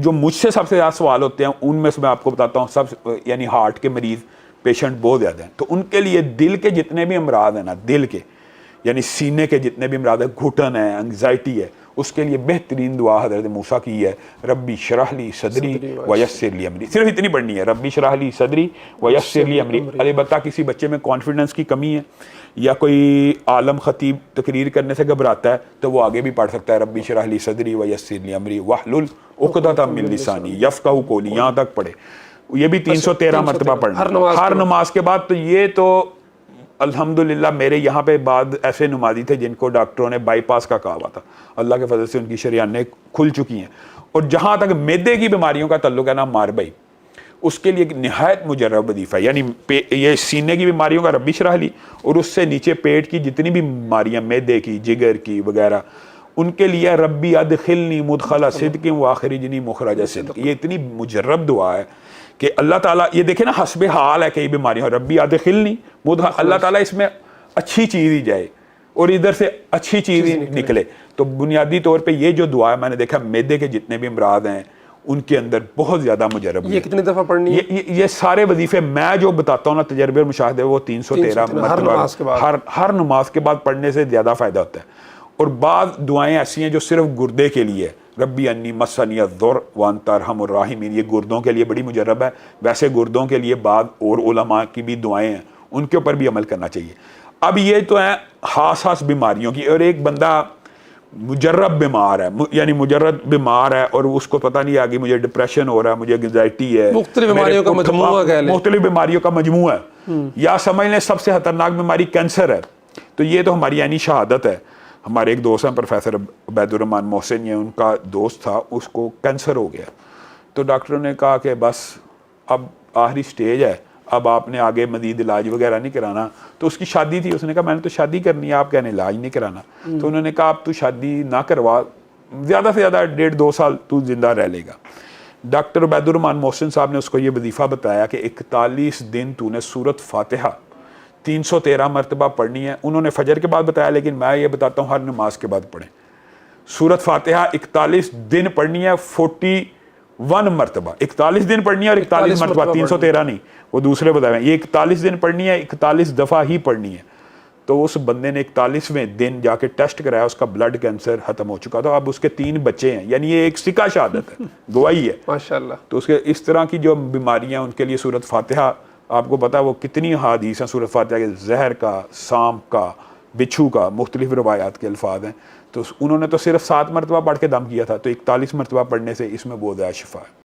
جو مجھ سے سب سے زیادہ سوال ہوتے ہیں ان میں سے میں آپ کو بتاتا ہوں، یعنی ہارٹ کے مریض پیشنٹ بہت زیادہ ہیں، تو ان کے لیے دل کے جتنے بھی امراض ہیں نا، دل کے یعنی سینے کے جتنے بھی امراض ہیں، گھٹن ہے، انگزائٹی ہے، اس کے لیے بہترین دعا حضرت موسیٰ کی ہے، ربی شرح لی صدری ویسر لی امری. صرف اتنی پڑھنی ہے، ربی شرح لی صدری ویسر لی امری. البتہ کسی بچے میں کانفیڈنس کی کمی ہے یا کوئی عالم خطیب تقریر کرنے سے گھبراتا ہے تو وہ آگے بھی پڑھ سکتا ہے، ربی شرح لی صدری ویسر لی امری واحلل عقدۃ من لسانی یفقہوا قولی، یہاں تک پڑھے. یہ بھی 313 مرتبہ پڑھنا ہر نماز کے بعد. تو یہ تو الحمدللہ میرے یہاں پہ بعد ایسے نمازی تھے جن کو ڈاکٹروں نے بائی پاس کا کہا ہوا تھا، اللہ کے فضل سے ان کی شریانیں کھل چکی ہیں. اور جہاں تک معدے کی بیماریوں کا تعلق ہے نا مار بھائی، اس کے لیے ایک نہایت مجرب وظیفہ ہے. یعنی یہ سینے کی بیماریوں کا ربی شرح لی، اور اس سے نیچے پیٹ کی جتنی بھی بیماریاں، معدے کی، جگر کی وغیرہ، ان کے لیے ربی ادخلنی مدخل صدق واخرجنی مخرج صدق. یہ اتنی مجرب دعا ہے کہ اللہ تعالیٰ، یہ دیکھیں نا حسب حال ہے کئی بیماریاں، ربی ادخلنی مدخل، اللہ تعالیٰ اس میں اچھی چیز ہی جائے اور ادھر سے اچھی چیز ہی نکلے. تو بنیادی طور پہ یہ جو دعا ہے، میں نے دیکھا معدے کے جتنے بھی امراض ہیں ان کے اندر بہت زیادہ مجرب. یہ کتنی دفعہ پڑھنی ہے؟ یہ سارے وظیفے میں جو بتاتا ہوں نا، تجربے اور مشاہدے، وہ 313 مرتبہ ہر نماز کے بعد پڑھنے سے زیادہ فائدہ ہوتا ہے. اور بعض دعائیں ایسی ہیں جو صرف گردے کے لیے، ربی انی مسنی الضر وانت ارحم الراحمین، یہ گردوں کے لیے بڑی مجرب ہے. ویسے گردوں کے لیے بعض اور علماء کی بھی دعائیں ہیں، ان کے اوپر بھی عمل کرنا چاہیے. اب یہ تو ہیں خاص بیماریوں کی. اور ایک بندہ مجرب بیمار ہے، یعنی مجرد بیمار ہے اور اس کو پتہ نہیں آگے مجھے ڈپریشن ہو رہا ہے، مجھے انگزائٹی ہے، مختلف بیماریوں کا مجموعہ کہہ لیں، مختلف بیماریوں کا مجموعہ ہے، یا سمجھ لیں سب سے خطرناک بیماری کینسر ہے. تو یہ تو ہماری عینی شہادت ہے. ہمارے ایک دوست ہیں پروفیسر عبید الرحمن محسن، یہ ان کا دوست تھا، اس کو کینسر ہو گیا. تو ڈاکٹروں نے کہا کہ بس اب آخری سٹیج ہے، اب آپ نے آگے مزید علاج وغیرہ نہیں کرانا. تو اس کی شادی تھی، اس نے کہا میں نے تو شادی کرنی ہے، آپ کہنے علاج نہیں کرانا. تو انہوں نے کہا آپ تو شادی نہ کروا، زیادہ سے زیادہ 1.5-2 سال تو زندہ رہ لے گا. ڈاکٹر عبید الرحمن محسن صاحب نے اس کو یہ وظیفہ بتایا کہ 41 دن تو نے سورۃ فاتحہ 313 مرتبہ پڑھنی ہے. انہوں نے فجر کے بعد بتایا، لیکن میں یہ بتاتا ہوں ہر نماز کے بعد پڑھیں. سورۃ فاتحہ 41 دن پڑھنی ہے، 41 مرتبہ 41 دن پڑھنی ہے، اور 41 مرتبہ 313 نہیں، وہ دوسرے بتائے ہیں. یہ 41 دن پڑھنی ہے، 41 دفعہ ہی پڑھنی ہے. تو اس بندے نے 41ویں دن جا کے ٹیسٹ کرایا، اس کا بلڈ کینسر ختم ہو چکا تھا. اب اس کے 3 بچے ہیں، یعنی یہ ایک سکہ شہادت ہے، گواہی ہے ماشاءاللہ. تو اس کے اس طرح کی جو بیماریاں ہیں ان کے لیے سورۃ فاتحہ، آپ کو پتا ہے وہ کتنی احادیث ہیں سورۃ فاتحہ کے، زہر کا، سانپ کا، بچھو کا، مختلف روایات کے الفاظ ہیں. تو انہوں نے تو صرف 7 مرتبہ پڑھ کے دم کیا تھا، تو 41 مرتبہ پڑھنے سے اس میں بہت زیادہ شفا ہے.